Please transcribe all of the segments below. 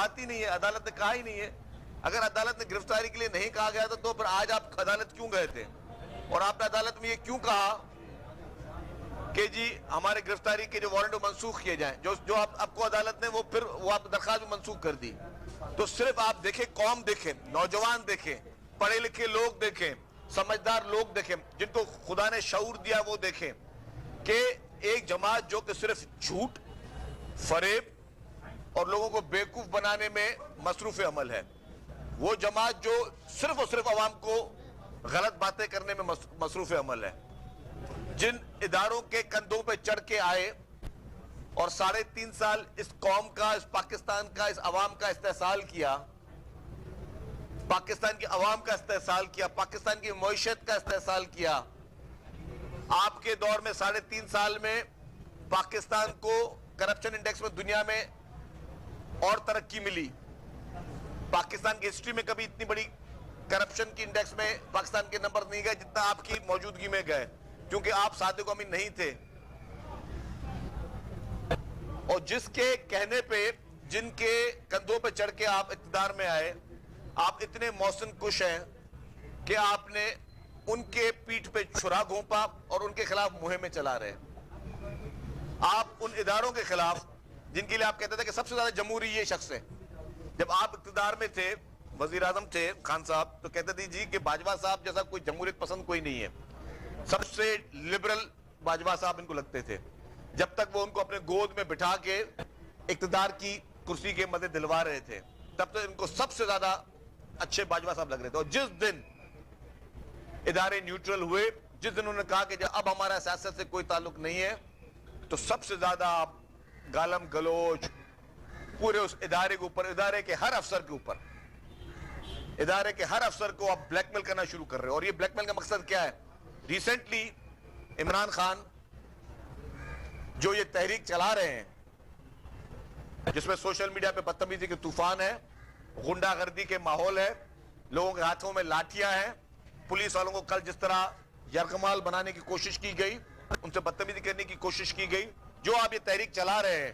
بات ہی نہیں ہے, عدالت نے کہا ہی نہیں ہے. اگر عدالت نے گرفتاری کے لیے نہیں کہا گیا تھا تو پھر آج آپ عدالت کیوں گئے تھے؟ اور آپ نے عدالت میں یہ کیوں کہا کہ جی ہمارے گرفتاری کے جو وارنٹ منسوخ کیے جائیں, جو آپ کو عدالت نے وہ آپ درخواست منسوخ کر دی. تو صرف آپ دیکھیں, قوم دیکھیں, نوجوان دیکھیں, پڑھے لکھے لوگ دیکھیں, سمجھدار لوگ دیکھیں, جن کو خدا نے شعور دیا وہ دیکھیں کہ ایک جماعت جو کہ صرف جھوٹ, فریب اور لوگوں کو بیوقوف بنانے میں مصروف عمل ہے, وہ جماعت جو صرف اور صرف عوام کو غلط باتیں کرنے میں مصروف عمل ہے, جن اداروں کے کندھوں پہ چڑھ کے آئے اور 3.5 سال اس قوم کا, اس پاکستان کا, اس عوام کا استحصال کیا, پاکستان کی عوام کا استحصال کیا, پاکستان کی معیشت کا استحصال کیا. آپ کے دور میں 3.5 سال میں پاکستان کو کرپشن انڈیکس میں دنیا میں اور ترقی ملی. پاکستان کی ہسٹری میں کبھی اتنی بڑی کرپشن کی انڈیکس میں پاکستان کے نمبر نہیں گئے جتنا آپ کی موجودگی میں گئے, کیونکہ آپ صادق و امین نہیں تھے. اور جس کے کہنے پہ, جن کے کندھوں پہ چڑھ کے آپ اقتدار میں آئے, آپ اتنے محسن کش ہیں کہ آپ نے ان کے پیٹھ پہ چھرا گھونپا اور ان کے خلاف مہمیں چلا رہے. آپ ان اداروں کے خلاف جن کے لیے آپ کہتے تھے کہ سب سے زیادہ جمہوری یہ شخص ہے. جب آپ اقتدار میں تھے, وزیر اعظم تھے خان صاحب, تو کہتے تھے جی کہ باجوہ صاحب جیسا کوئی جمہوریت پسند کوئی نہیں ہے. سب سے لبرل باجوہ صاحب ان کو لگتے تھے. جب تک وہ ان کو اپنے گود میں بٹھا کے اقتدار کی کرسی کے مزے دلوا رہے تھے, تب تک ان کو سب سے زیادہ اچھے باجوہ صاحب لگ رہے تھے. اور جس دن ادارے نیوٹرل ہوئے, جس دن انہوں نے کہا کہ اب ہمارا سیاست سے کوئی تعلق نہیں ہے, تو سب سے زیادہ آپ گالم گلوچ پورے اس ادارے کے اوپر, ادارے کے ہر افسر کے اوپر, ادارے کے ہر افسر کو آپ بلیک میل کرنا شروع کر رہے ہو. اور یہ بلیک میل کا مقصد کیا ہے؟ ریسنٹلی عمران خان جو یہ تحریک چلا رہے ہیں, جس میں سوشل میڈیا پہ بدتمیزی کے طوفان ہے, غنڈہ گردی کے ماحول ہے, لوگوں کے ہاتھوں میں لاٹھیاں ہیں, پولیس والوں کو کل جس طرح یرغمال بنانے کی کوشش کی گئی, ان سے بدتمیزی کرنے کی کوشش کی گئی, جو آپ یہ تحریک چلا رہے ہیں,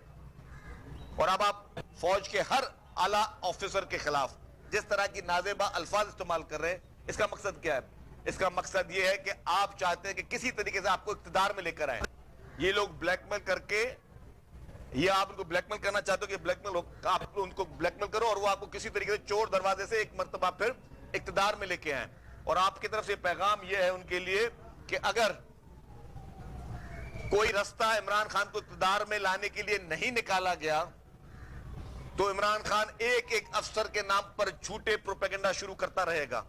اور اب آپ فوج کے ہر اعلیٰ آفیسر کے خلاف جس طرح کی نازیبہ الفاظ استعمال کر رہے ہیں, اس کا مقصد کیا ہے؟ اس کا مقصد یہ ہے کہ آپ چاہتے ہیں کہ کسی طریقے سے آپ کو اقتدار میں لے کر آئیں. یہ لوگ بلیک میل کر کے, یہ آپ ان کو بلیک میل کرنا چاہتے ہو کہ بلیک میل, آپ ان کو بلیک میل کرو اور وہ آپ کو کسی طریقے سے چور دروازے سے ایک مرتبہ پھر اقتدار میں لے کے آئیں. اور آپ کی طرف سے پیغام یہ ہے ان کے لیے کہ اگر کوئی رستہ عمران خان کو اقتدار میں لانے کے لیے نہیں نکالا گیا, تو عمران خان ایک ایک افسر کے نام پر جھوٹے پروپیگنڈا شروع کرتا رہے گا,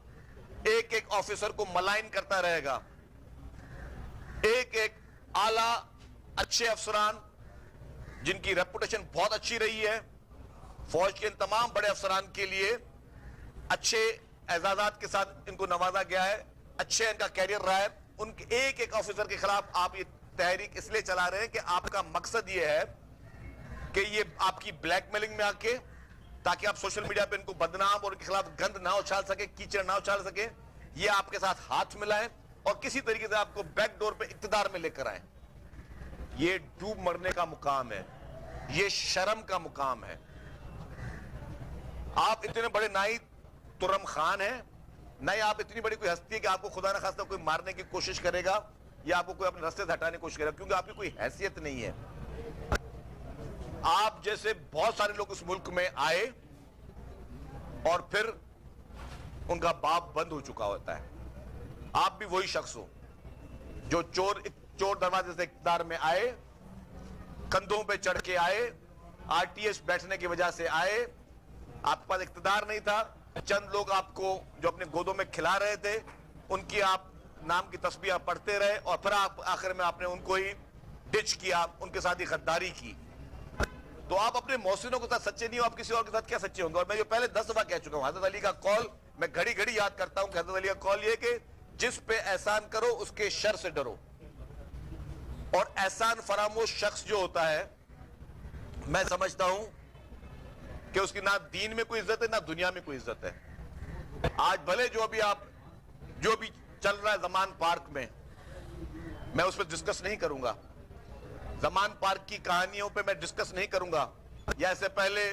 ایک ایک آفیسر کو ملائن کرتا رہے گا, ایک ایک اعلیٰ اچھے افسران جن کی ریپوٹیشن بہت اچھی رہی ہے, فوج کے ان تمام بڑے افسران کے لیے اچھے اعزازات کے ساتھ ان کو نوازا گیا ہے, اچھے ان کا کیریئر رہا ہے, ان کے ایک ایک آفیسر کے خلاف آپ یہ تحریک اس لیے چلا رہے ہیں کہ آپ کا مقصد یہ ہے کہ یہ آپ کی بلیک میلنگ میں آ کے, تاکہ آپ سوشل میڈیا پہ ان کو بدنام اور ان کے خلاف گند نہ اچھال سکے, کیچڑ نہ اچھال سکے, یہ آپ کے ساتھ ہاتھ ملائیں اور کسی طریقے سے آپ کو بیک ڈور پہ اقتدار میں لے کر آئیں. یہ ڈوب مرنے کا مقام ہے, یہ شرم کا مقام ہے. آپ اتنے بڑے نائی ترم خان ہیں, نہ ہی آپ اتنی بڑی کوئی ہستی ہے کہ آپ کو خدا نہ خواستہ کوئی مارنے کی کوشش کرے گا یا آپ کو کوئی اپنے راستے سے ہٹانے کی کوشش کرے گا, کیونکہ آپ کی کوئی حیثیت نہیں ہے. آپ جیسے بہت سارے لوگ اس ملک میں آئے اور پھر ان کا باپ بند ہو چکا ہوتا ہے. آپ بھی وہی شخص ہو جو چور دروازے سے اقتدار میں آئے, کندھوں پہ چڑھ کے آئے, آر ٹی ایس بیٹھنے کی وجہ سے آئے, آپ کے پاس اقتدار نہیں تھا, چند لوگ آپ کو جو اپنے گودوں میں کھلا رہے تھے ان کی آپ نام کی تسبیح پڑھتے رہے, اور پھر آپ آخر میں آپ نے ان کو ہی ڈچ کیا, ان کے ساتھ ہی غداری کی. تو آپ اپنے محسنوں کے ساتھ سچے نہیں ہو, آپ کسی اور کے ساتھ کیا سچے ہوں گے؟ اور میں یہ پہلے 10 دفعہ کہہ چکا ہوں, حضرت علی کا قول میں گھڑی گھڑی یاد کرتا ہوں کہ حضرت علی کا قول یہ کہ جس پہ احسان کرو اس کے شر سے ڈرو. اور احسان فراموش شخص جو ہوتا ہے, میں سمجھتا ہوں کہ اس کی نہ دین میں کوئی عزت ہے نہ دنیا میں کوئی عزت ہے. آج بھلے جو بھی چل رہا ہے زمان پارک میں اس پہ ڈسکس نہیں کروں گا, زمان پارک کی کہانیوں پہ میں ڈسکس نہیں کروں گا, یا ایسے پہلے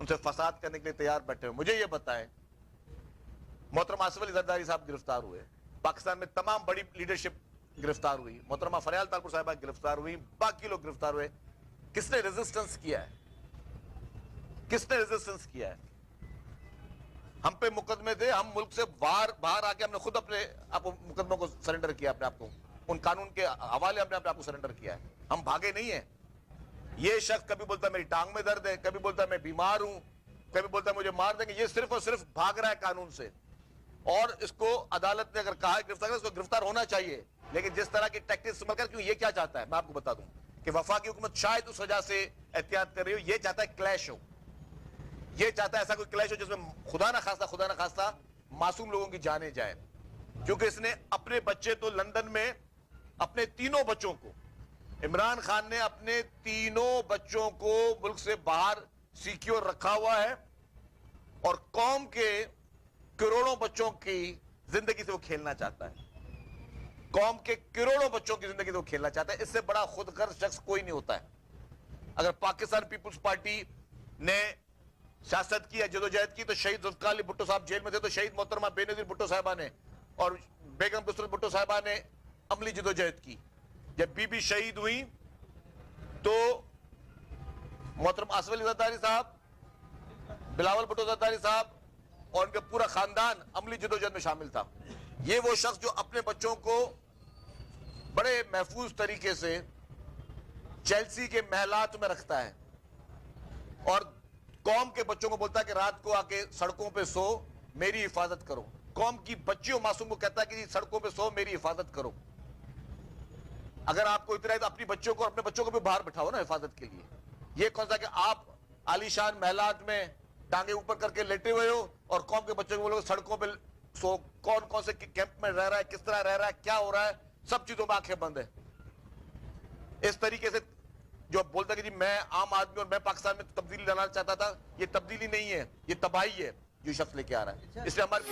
ان سے فساد کرنے کے لیے تیار بیٹھے ہوئے. مجھے یہ بتائیں, محترمہ آصف علی زرداری صاحب گرفتار ہوئے, پاکستان میں تمام بڑی لیڈرشپ گرفتار ہوئی, محترمہ فریال طالپور صاحبہ گرفتار ہوئی, باقی لوگ گرفتار ہوئے. کس نے ریزسٹنس کیا ہے؟ کس نے ریزسٹنس کیا ہے؟ ہم پہ مقدمے تھے, ہم ملک سے باہر آ کے ہم نے خود اپنے آپ کو مقدموں کو سرنڈر کیا, اپنے آپ کو ان قانون کے حوالے اپنے آپ کو سرنڈر کیا ہے. ہم بھاگے نہیں ہیں. یہ شخص کبھی بولتا ہے میری ٹانگ میں درد ہے, کبھی بولتا ہے میں بیمار ہوں, کبھی بولتا ہے مجھے مار دیں گے. یہ صرف اور صرف بھاگ رہا ہے قانون سے, اور اس کو عدالت نے اگر کہا ہے گرفتار, اس کو گرفتار ہونا چاہیے. لیکن جس طرح کی ٹیکٹکس استعمال کر, کیوں یہ کیا چاہتا ہے میں آپ کو بتا دوں کہ وفاقی حکومت شاید اس وجہ سے احتیاط کر رہی ہو, یہ چاہتا ہے کلیش ہو, یہ چاہتا ہے ایسا کوئی کلیش ہو جس میں خدا نہ خواستہ معصوم لوگوں کی جانیں جائیں. کیونکہ اس نے اپنے بچے تو لندن میں, اپنے تینوں بچوں کو, عمران خان نے اپنے تینوں بچوں کو ملک سے باہر سیکیور رکھا ہوا ہے, اور قوم کے کروڑوں بچوں کی زندگی سے وہ کھیلنا چاہتا ہے. قوم کے کروڑوں بچوں کی زندگی سے وہ کھیلنا چاہتا ہے. اس سے بڑا خود غرض شخص کوئی نہیں ہوتا ہے. اگر پاکستان پیپلز پارٹی نے سیاست کی, جدوجہد کی, تو شہید ذوالفقار علی بھٹو صاحب جیل میں تھے, تو شہید محترمہ بے نظیر بھٹو صاحبہ نے اور بیگم بسرت بھٹو صاحبہ نے عملی جدوجہد کی. جب بی بی شہید ہوئی تو محترم آصف علی زرداری صاحب, بلاول بھٹو زرداری صاحب اور ان کا پورا خاندان عملی جدوجہد میں شامل تھا. یہ وہ شخص جو اپنے بچوں کو بڑے محفوظ طریقے سے چیلسی کے محلات میں رکھتا ہے, اور قوم کے بچوں کو بولتا ہے کہ رات کو آ کے سڑکوں پہ سو, میری حفاظت کرو. قوم کی بچیوں معصوم کو کہتا ہے کہ سڑکوں پہ سو, میری حفاظت کرو. اگر آپ کو اتنا ہے تو اپنی بچوں کو, اپنے بچوں کو بھی باہر بٹھاؤ نا حفاظت کے لیے. یہ کون سا کہ آپ عالیشان محلات میں ٹانگیں اوپر کر کے لیٹے ہوئے ہو, اور قوم کے بچوں کو بولو سڑکوں پہ سو. کون سے کیمپ میں رہ رہا ہے, کس طرح رہ رہا ہے, کیا ہو رہا ہے, سب چیزوں میں آنکھیں بند ہے. اس طریقے سے جو بولتا کہ جی میں عام آدمی اور میں پاکستان میں تبدیلی لانا چاہتا تھا, یہ تبدیلی نہیں ہے, یہ تباہی ہے جو شخص لے کے آ رہا ہے. اس لیے ہماری